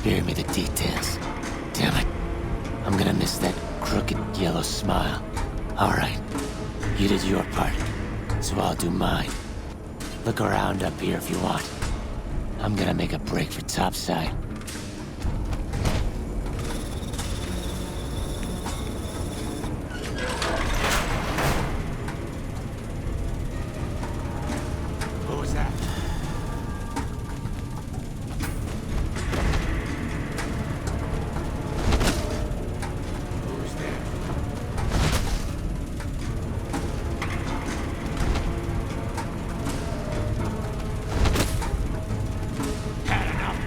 Spare me the details. Damn it. I'm gonna miss that crooked yellow smile. Alright. You did your part, so I'll do mine. Look around up here if you want. I'm gonna make a break for topside. What was that? Who's there? Had enough.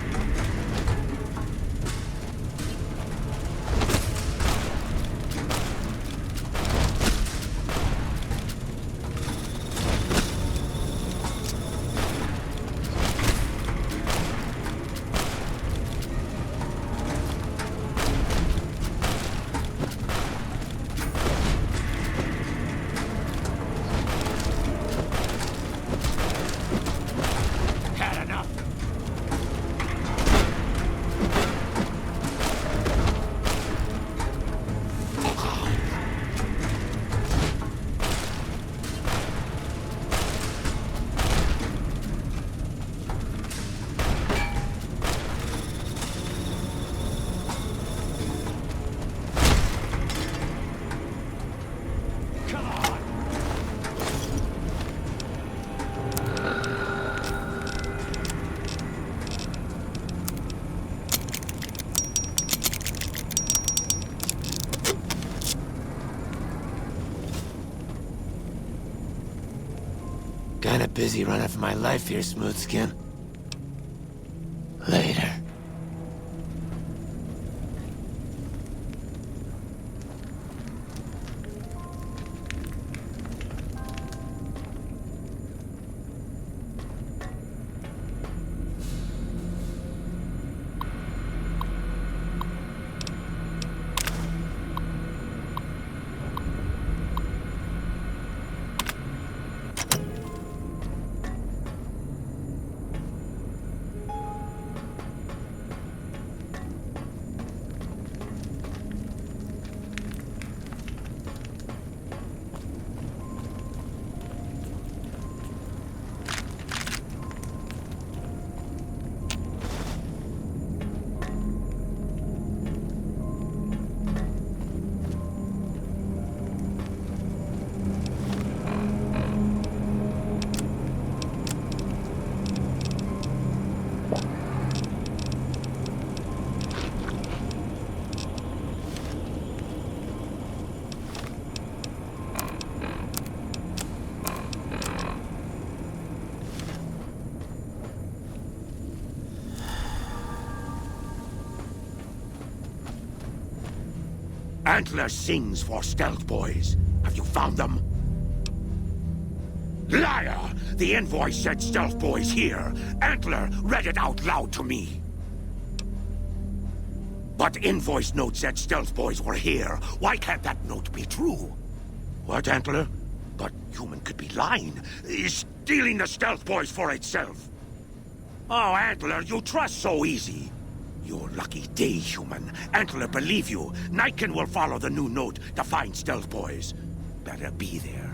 Had enough. Come on. Kinda busy running for my life here, Smooth Skin. Later. Antler sings for stealth boys. Have you found them? Liar! The invoice said stealth boys here. Antler read it out loud to me. But invoice note said stealth boys were here. Why can't that note be true? What, Antler? But human could be lying. Stealing the stealth boys for itself. Oh, Antler, you trust so easy. Your lucky day, human. Antler believe you. Nightkin will follow the new note to find stealth boys. Better be there.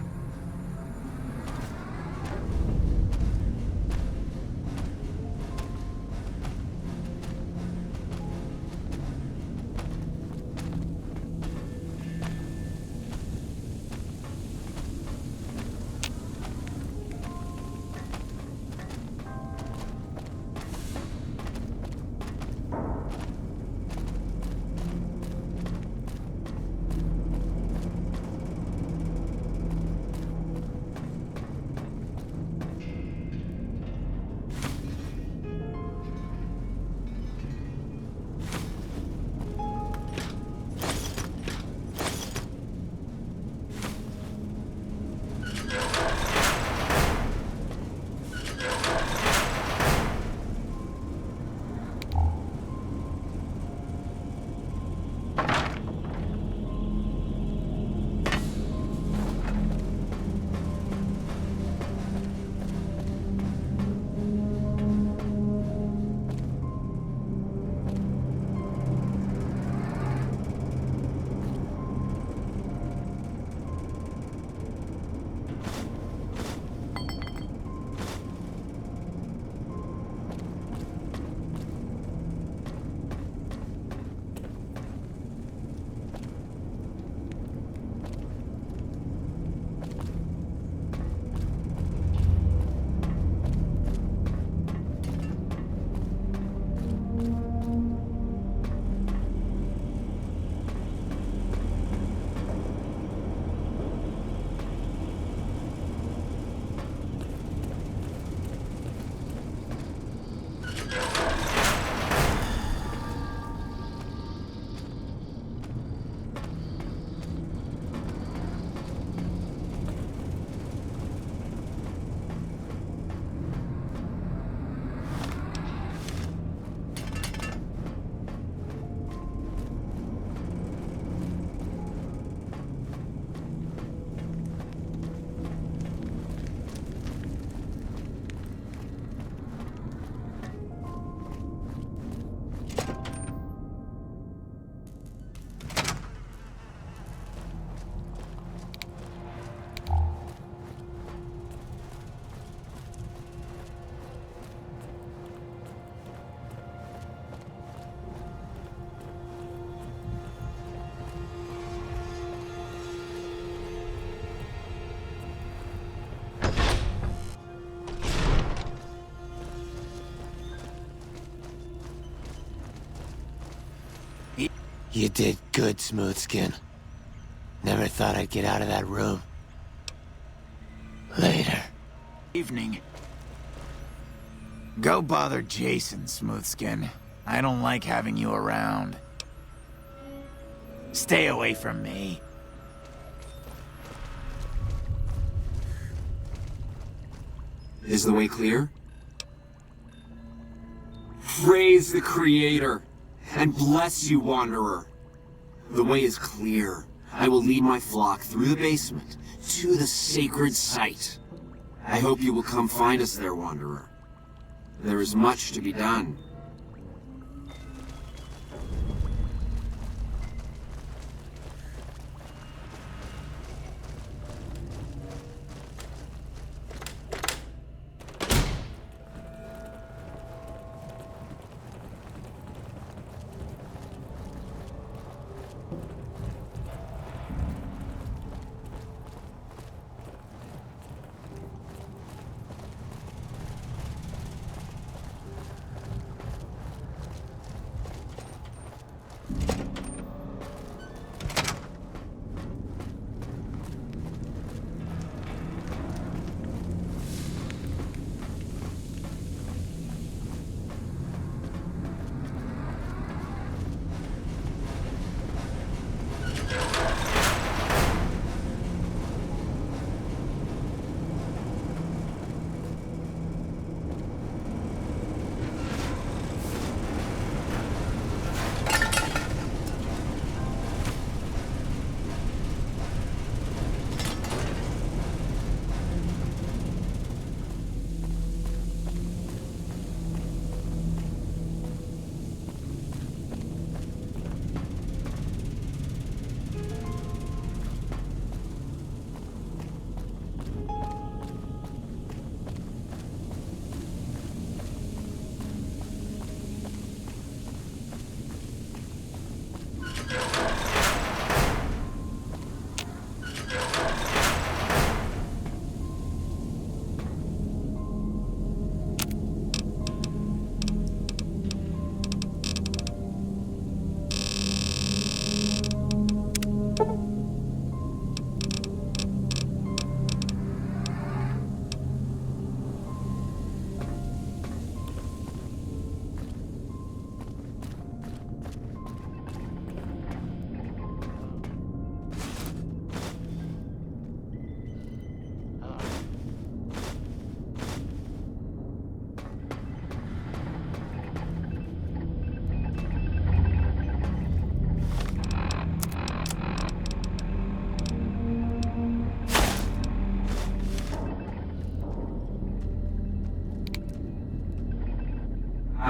You did good, Smoothskin. Never thought I'd get out of that room. Later. Evening. Go bother Jason, Smoothskin. I don't like having you around. Stay away from me. Is the way clear? Praise the Creator, and bless you, Wanderer. The way is clear. I will lead my flock through the basement to the sacred site. I hope you will come find us there, Wanderer. There is much to be done.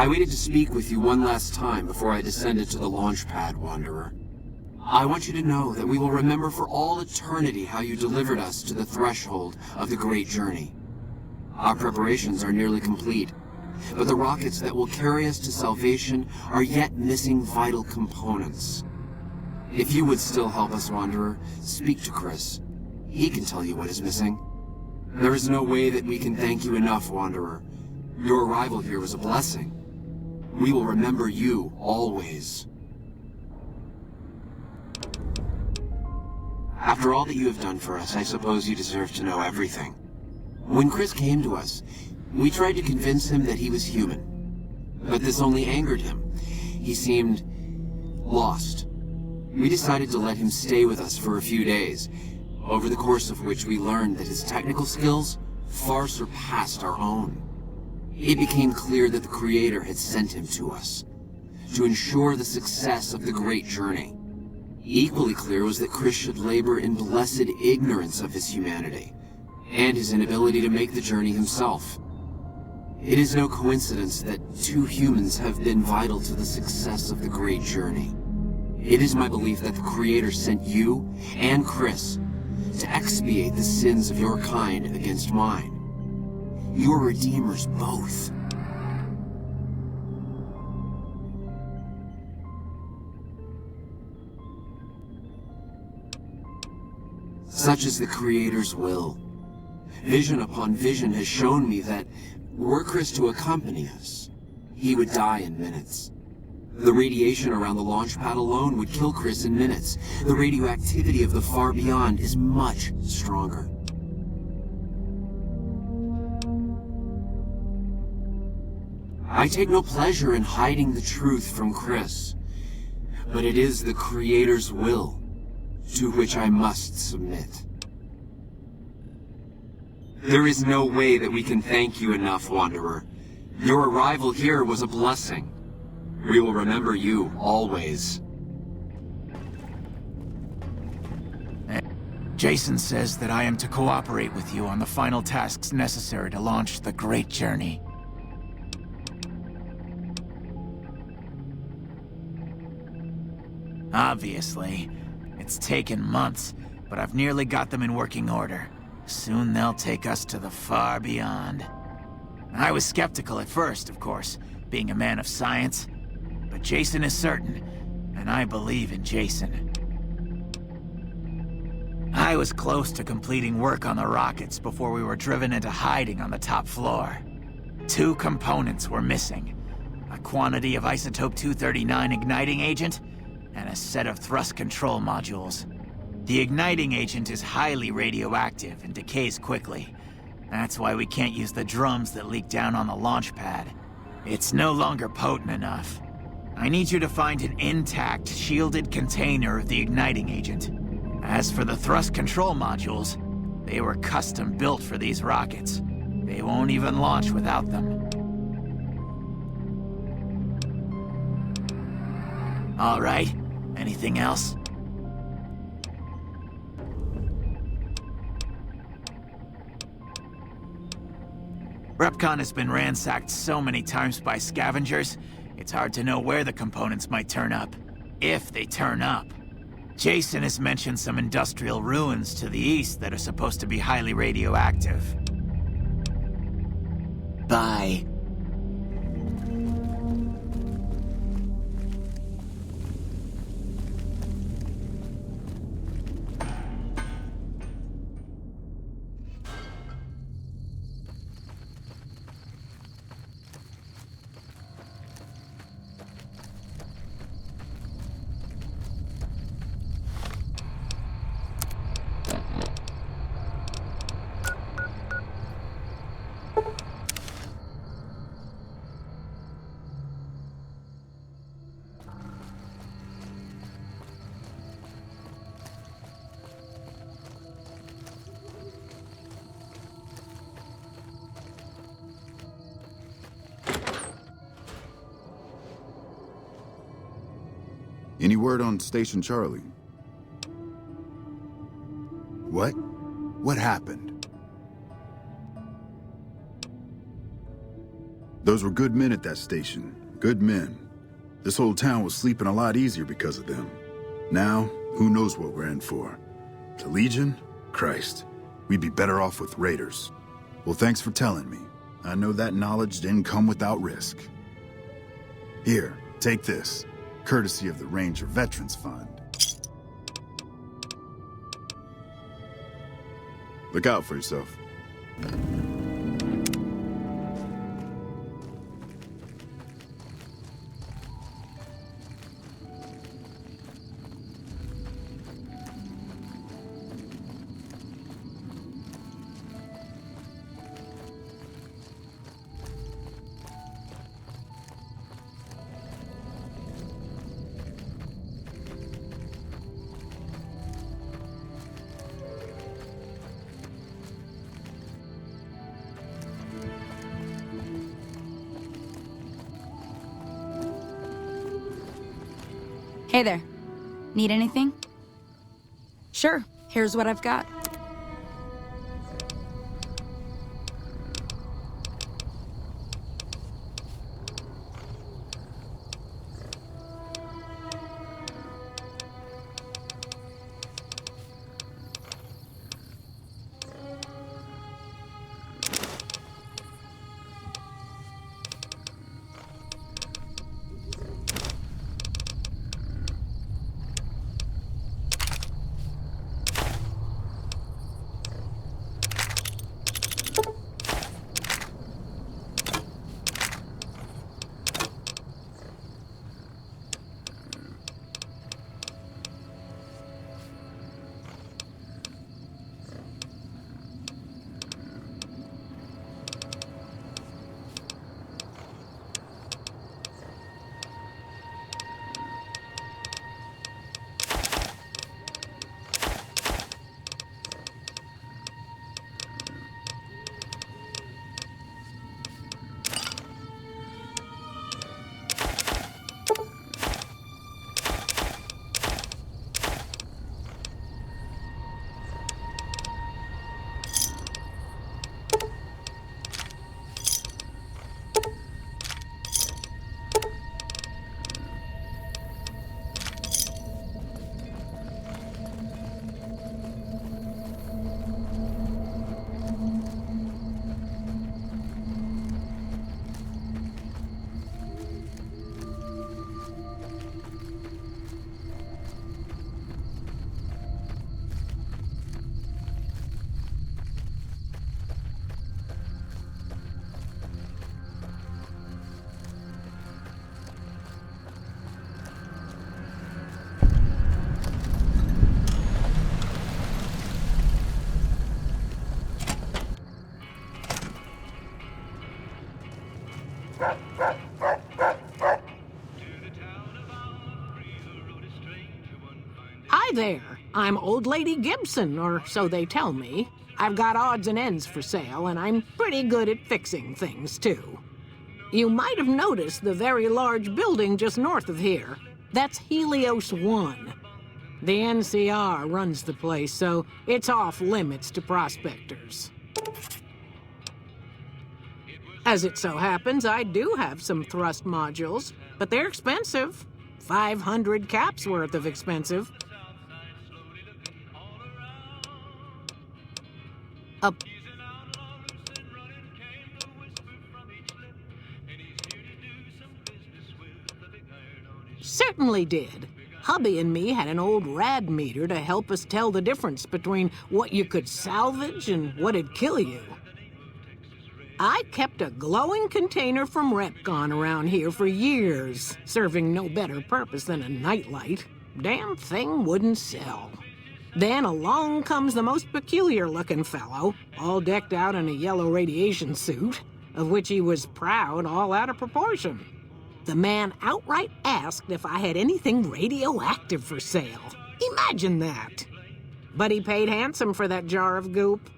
I waited to speak with you one last time before I descended to the launch pad, Wanderer. I want you to know that we will remember for all eternity how you delivered us to the threshold of the Great Journey. Our preparations are nearly complete, but the rockets that will carry us to salvation are yet missing vital components. If you would still help us, Wanderer, speak to Chris. He can tell you what is missing. There is no way that we can thank you enough, Wanderer. Your arrival here was a blessing. We will remember you always. After all that you have done for us, I suppose you deserve to know everything. When Chris came to us, we tried to convince him that he was human. But this only angered him. He seemed lost. We decided to let him stay with us for a few days, over the course of which we learned that his technical skills far surpassed our own. It became clear that the Creator had sent him to us, to ensure the success of the Great Journey. Equally clear was that Chris should labor in blessed ignorance of his humanity, and his inability to make the journey himself. It is no coincidence that two humans have been vital to the success of the Great Journey. It is my belief that the Creator sent you and Chris to expiate the sins of your kind against mine. You are redeemers both. Such is the Creator's will. Vision upon vision has shown me that, were Chris to accompany us, he would die in minutes. The radiation around the launch pad alone would kill Chris in minutes. The radioactivity of the far beyond is much stronger. I take no pleasure in hiding the truth from Chris, but it is the Creator's will to which I must submit. There is no way that we can thank you enough, Wanderer. Your arrival here was a blessing. We will remember you always. Jason says that I am to cooperate with you on the final tasks necessary to launch the Great Journey. Obviously, it's taken months, but I've nearly got them in working order. Soon they'll take us to the far beyond. I was skeptical at first, of course, being a man of science. But Jason is certain, and I believe in Jason. I was close to completing work on the rockets before we were driven into hiding on the top floor. 2 components were missing. A quantity of isotope 239 igniting agent, and a set of thrust control modules. The igniting agent is highly radioactive and decays quickly. That's why we can't use the drums that leak down on the launch pad. It's no longer potent enough. I need you to find an intact, shielded container of the igniting agent. As for the thrust control modules, they were custom built for these rockets. They won't even launch without them. All right. Anything else? Repcon has been ransacked so many times by scavengers, it's hard to know where the components might turn up. If they turn up. Jason has mentioned some industrial ruins to the east that are supposed to be highly radioactive. Bye. Any word on Station Charlie? What? What happened? Those were good men at that station. Good men. This whole town was sleeping a lot easier because of them. Now, who knows what we're in for? The Legion? Christ. We'd be better off with raiders. Well, thanks for telling me. I know that knowledge didn't come without risk. Here, take this. Courtesy of the Ranger Veterans Fund. Look out for yourself. Hey there. Need anything? Sure, here's what I've got. there. I'm Old Lady Gibson, or so they tell me. I've got odds and ends for sale, and I'm pretty good at fixing things, too. You might have noticed the very large building just north of here. That's Helios 1. The NCR runs the place, so it's off limits to prospectors. As it so happens, I do have some thrust modules, but they're expensive. 500 caps worth of expensive. Certainly did. Hubby and me had an old rad meter to help us tell the difference between what you could salvage and what'd kill you. I kept a glowing container from Retcon around here for years, serving no better purpose than a nightlight. Damn thing wouldn't sell. Then along comes the most peculiar-looking fellow, all decked out in a yellow radiation suit, of which he was proud all out of proportion. The man outright asked if I had anything radioactive for sale. Imagine that. But he paid handsome for that jar of goop.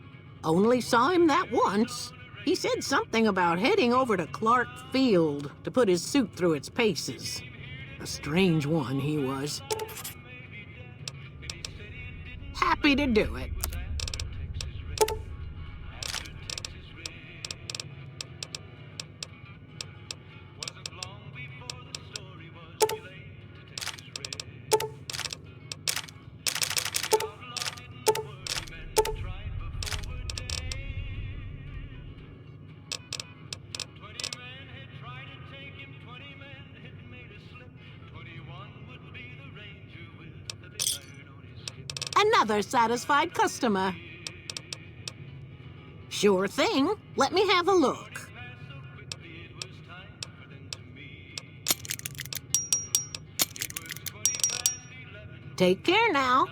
Only saw him that once. He said something about heading over to Clark Field to put his suit through its paces. A strange one he was. Happy to do it. Another satisfied customer. Sure thing. Let me have a look. Take care now.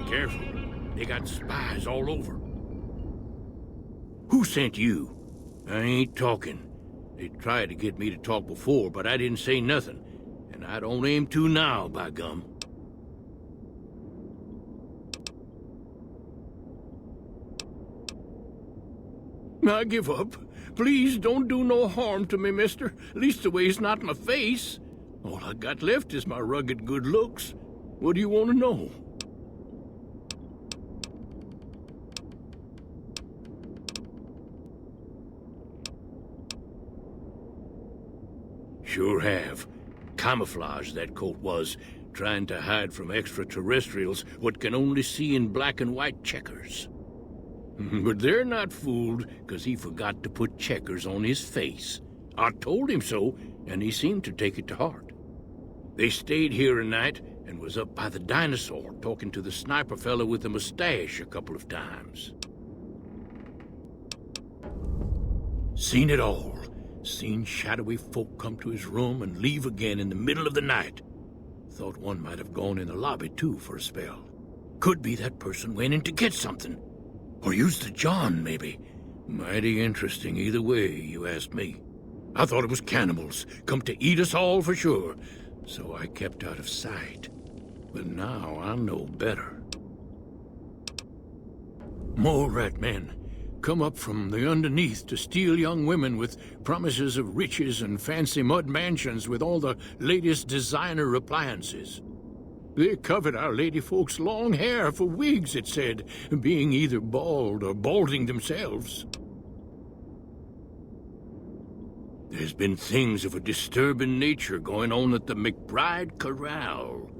Careful. They got spies all over. Who sent you? I ain't talking. They tried to get me to talk before, but I didn't say nothing. And I don't aim to now, by gum. I give up. Please don't do no harm to me, mister. Leastways not my face. All I got left is my rugged good looks. What do you want to know? Sure have. Camouflage, that coat was, trying to hide from extraterrestrials what can only see in black and white checkers. But they're not fooled, because he forgot to put checkers on his face. I told him so, and he seemed to take it to heart. They stayed here a night, and was up by the dinosaur, talking to the sniper fella with the mustache a couple of times. Seen it all. Seen shadowy folk come to his room and leave again in the middle of the night. Thought one might have gone in the lobby, too, for a spell. Could be that person went in to get something. Or used the John, maybe. Mighty interesting either way, you ask me. I thought it was cannibals, come to eat us all for sure. So I kept out of sight. But now I know better. More rat men. Come up from the underneath to steal young women with promises of riches and fancy mud mansions with all the latest designer appliances. They covered our lady folks' long hair for wigs, it said, being either bald or balding themselves. There's been things of a disturbing nature going on at the McBride Corral.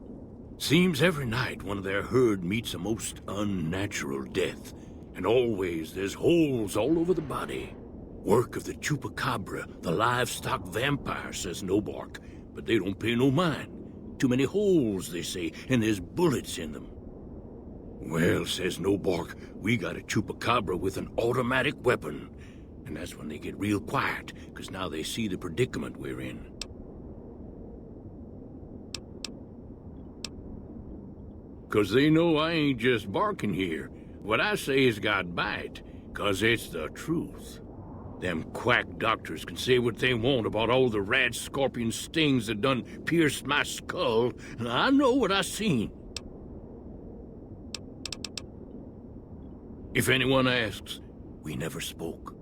Seems every night one of their herd meets a most unnatural death, and always there's holes all over the body. Work of the chupacabra, the livestock vampire, says Nobark, but they don't pay no mind. Too many holes, they say, and there's bullets in them. Well, says Nobark, we got a chupacabra with an automatic weapon. And that's when they get real quiet, because now they see the predicament we're in. Because they know I ain't just barking here. What I say has got bite, because it's the truth. Them quack doctors can say what they want about all the rad scorpion stings that done pierced my skull, and I know what I seen. If anyone asks, we never spoke.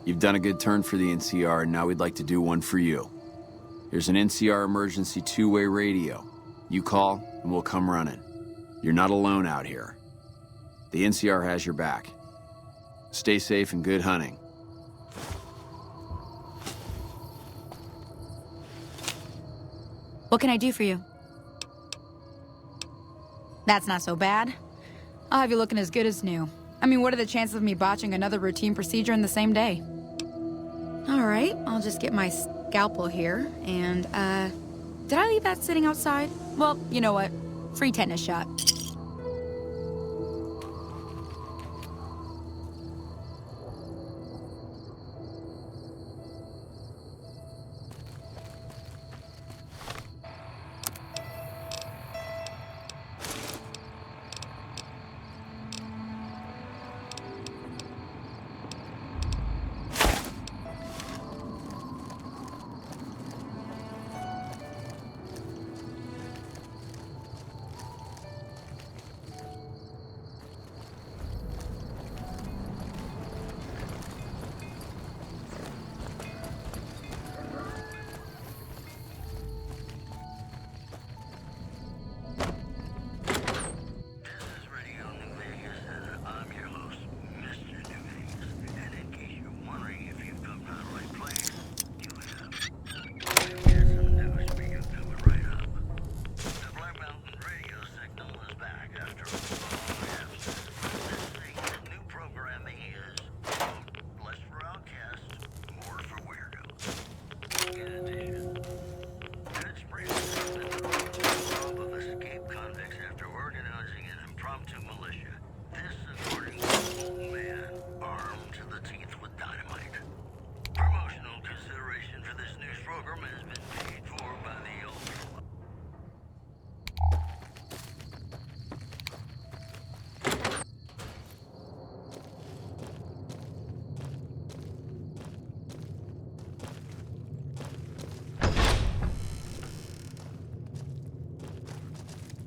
You've done a good turn for the NCR, and now we'd like to do one for you. Here's an NCR emergency two-way radio. You call, and we'll come running. You're not alone out here. The NCR has your back. Stay safe and good hunting. What can I do for you? That's not so bad. I'll have you looking as good as new. I mean, what are the chances of me botching another routine procedure in the same day? All right, I'll just get my scalpel here, and, did I leave that sitting outside? Well, you know what? Free tetanus shot.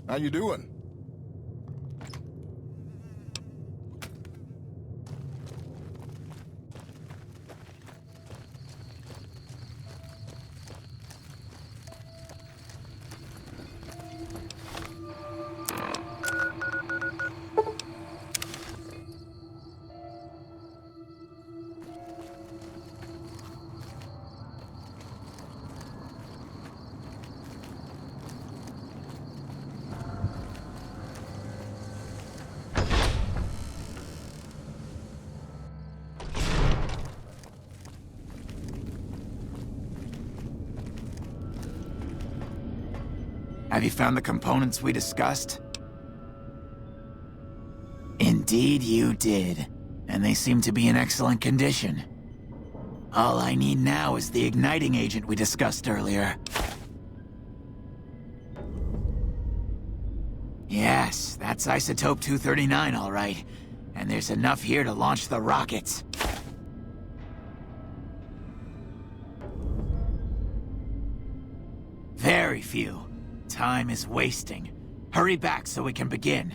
How you doing? Have you found the components we discussed? Indeed you did, and they seem to be in excellent condition. All I need now is the igniting agent we discussed earlier. Yes, that's Isotope 239, all right. And there's enough here to launch the rockets. Very few. Time is wasting. Hurry back so we can begin.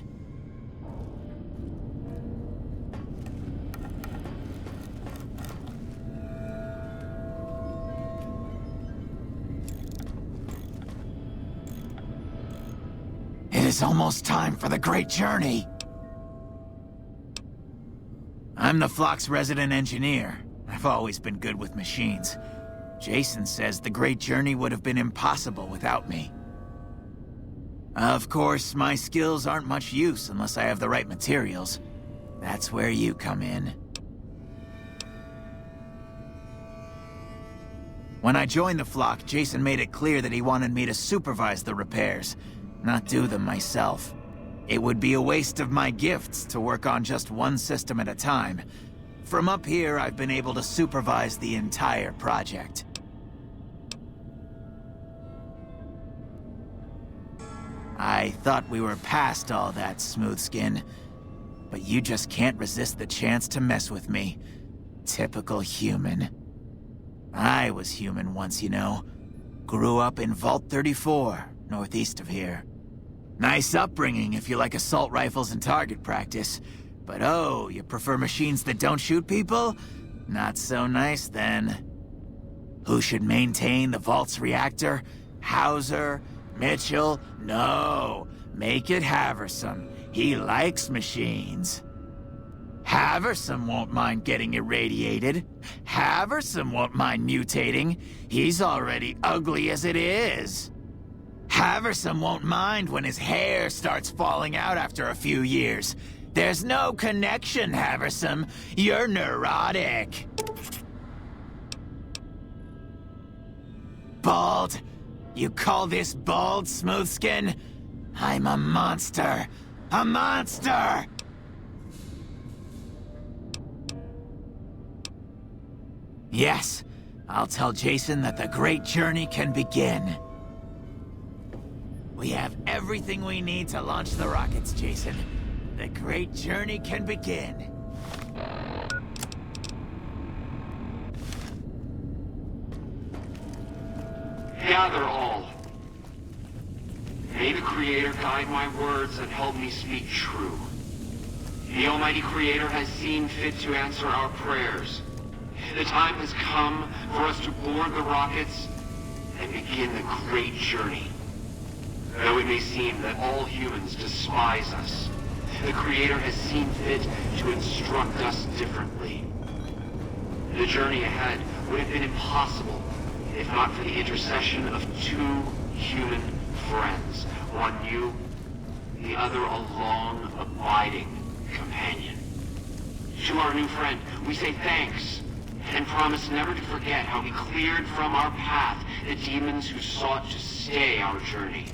It is almost time for the great journey. I'm the flock's resident engineer. I've always been good with machines. Jason says the great journey would have been impossible without me. Of course, my skills aren't much use unless I have the right materials. That's where you come in. When I joined the flock, Jason made it clear that he wanted me to supervise the repairs, not do them myself. It would be a waste of my gifts to work on just one system at a time. From up here, I've been able to supervise the entire project. I thought we were past all that, Smoothskin. But you just can't resist the chance to mess with me. Typical human. I was human once, you know. Grew up in Vault 34, northeast of here. Nice upbringing if you like assault rifles and target practice. But oh, you prefer machines that don't shoot people? Not so nice then. Who should maintain the Vault's reactor? Hauser? Mitchell? No. Make it Haversam. He likes machines. Haversam won't mind getting irradiated. Haversam won't mind mutating. He's already ugly as it is. Haversam won't mind when his hair starts falling out after a few years. There's no connection, Haversam. You're neurotic. Bald? You call this bald, Smoothskin? I'm a monster. A monster! Yes, I'll tell Jason that the great journey can begin. We have everything we need to launch the rockets, Jason. The great journey can begin. Gather all. May the Creator guide my words and help me speak true. The Almighty Creator has seen fit to answer our prayers. The time has come for us to board the rockets and begin the great journey. Though it may seem that all humans despise us, the Creator has seen fit to instruct us differently. The journey ahead would have been impossible if not for the intercession of two human friends. One new, the other a long, abiding companion. To our new friend, we say thanks, and promise never to forget how he cleared from our path the demons who sought to stay our journey.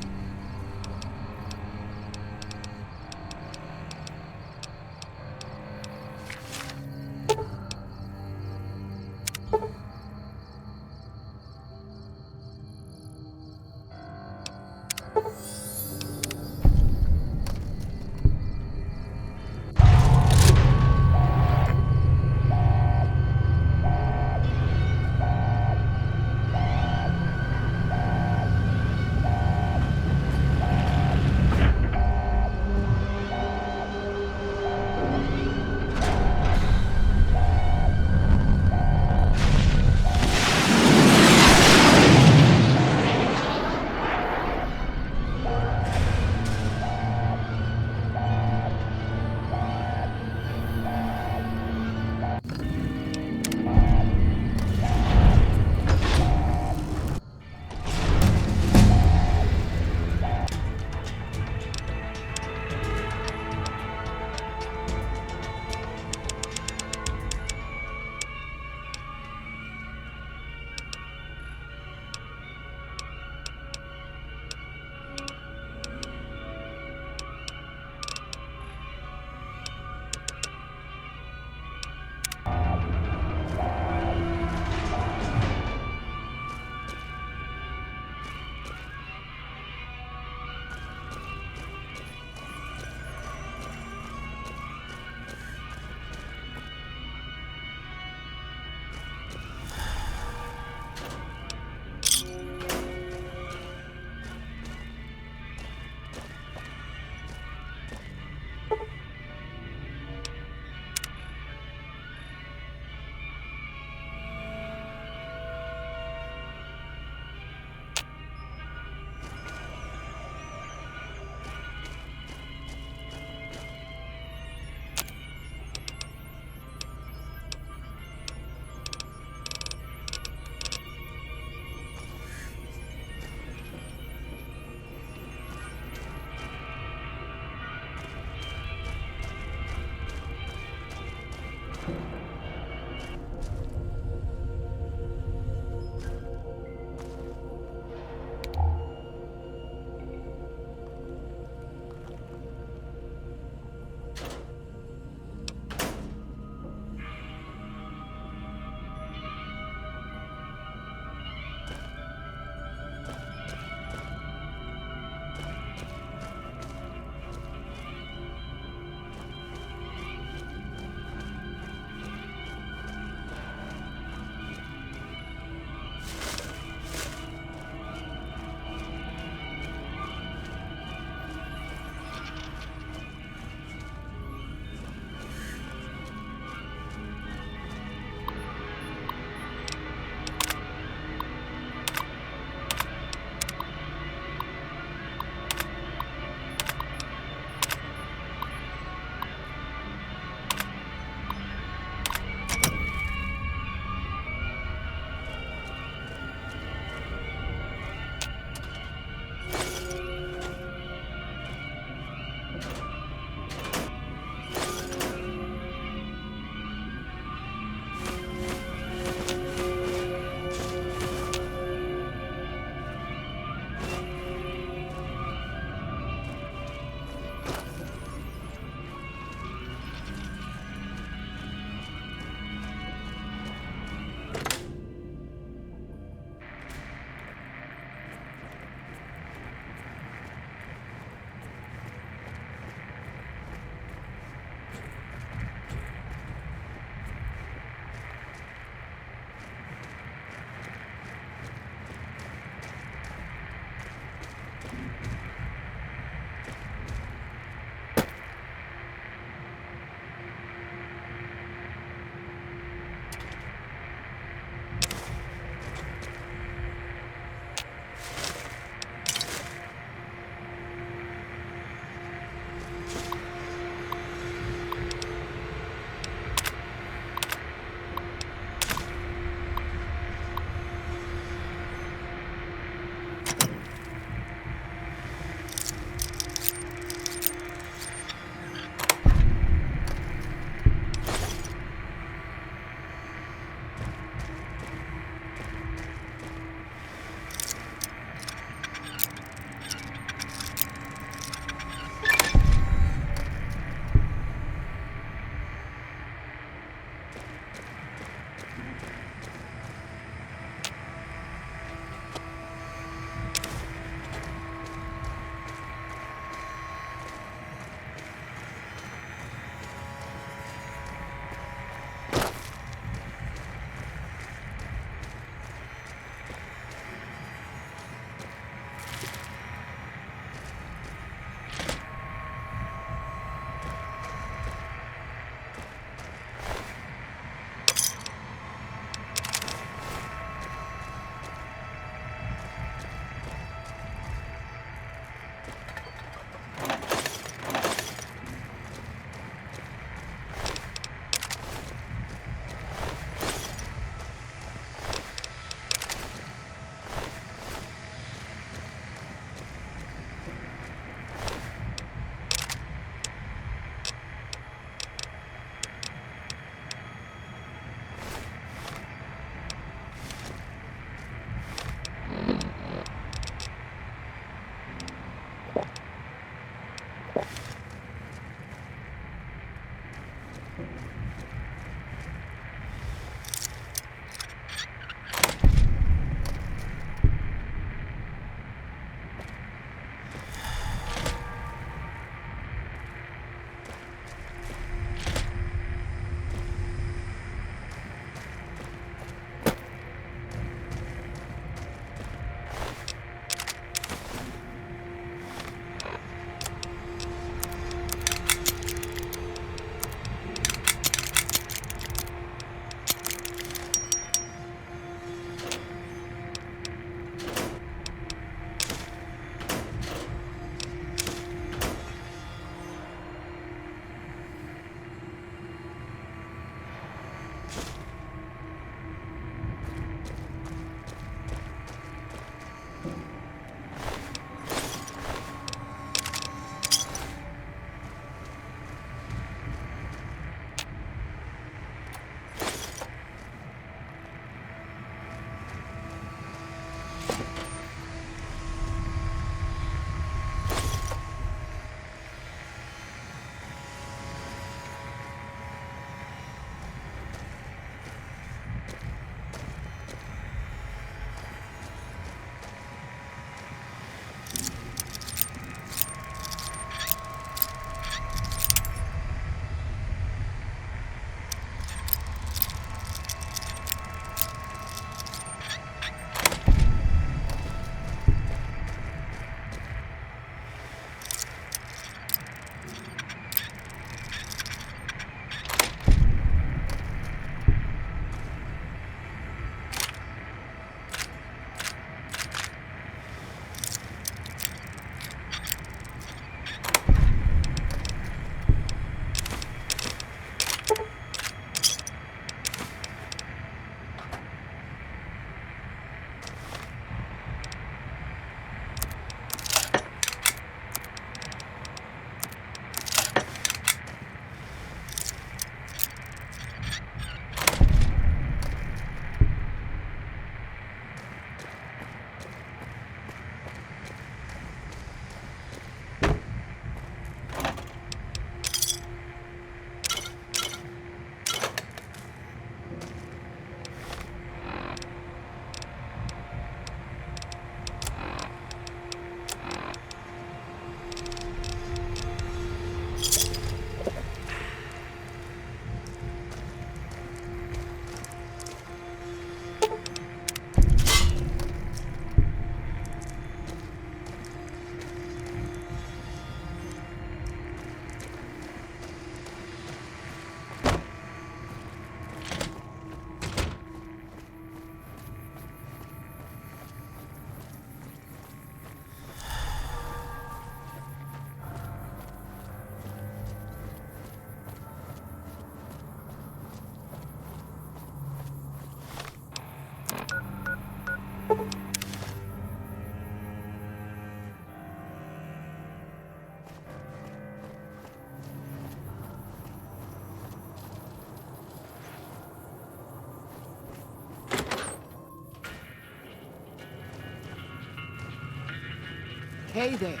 Hey there.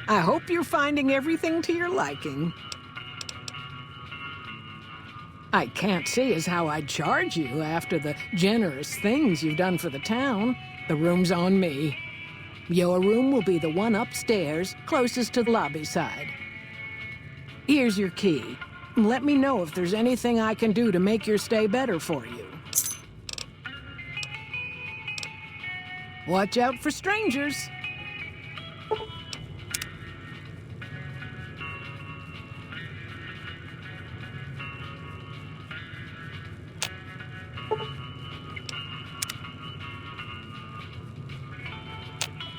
I hope you're finding everything to your liking. I can't see as how I'd charge you after the generous things you've done for the town. The room's on me. Your room will be the one upstairs, closest to the lobby side. Here's your key. Let me know if there's anything I can do to make your stay better for you. Watch out for strangers.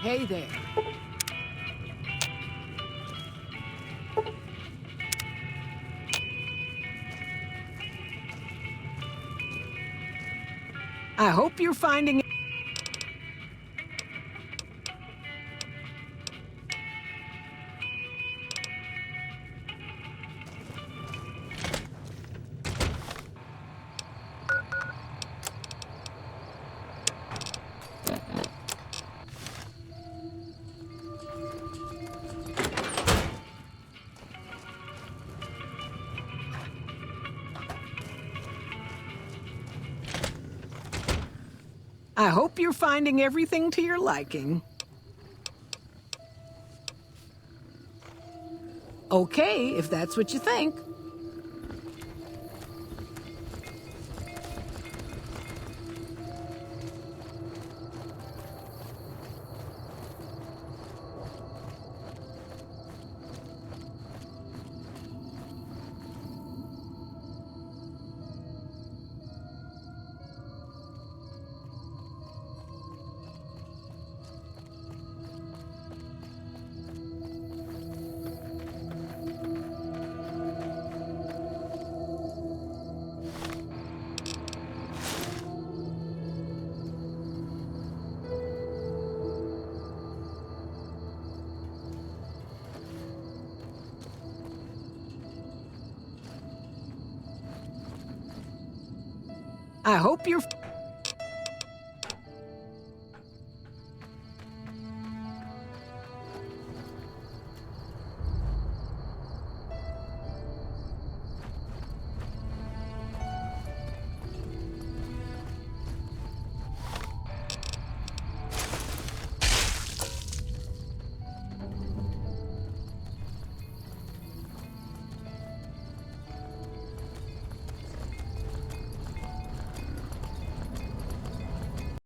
Hey there. I hope you're finding it. I hope you're finding everything to your liking. Okay, if that's what you think. I hope you're...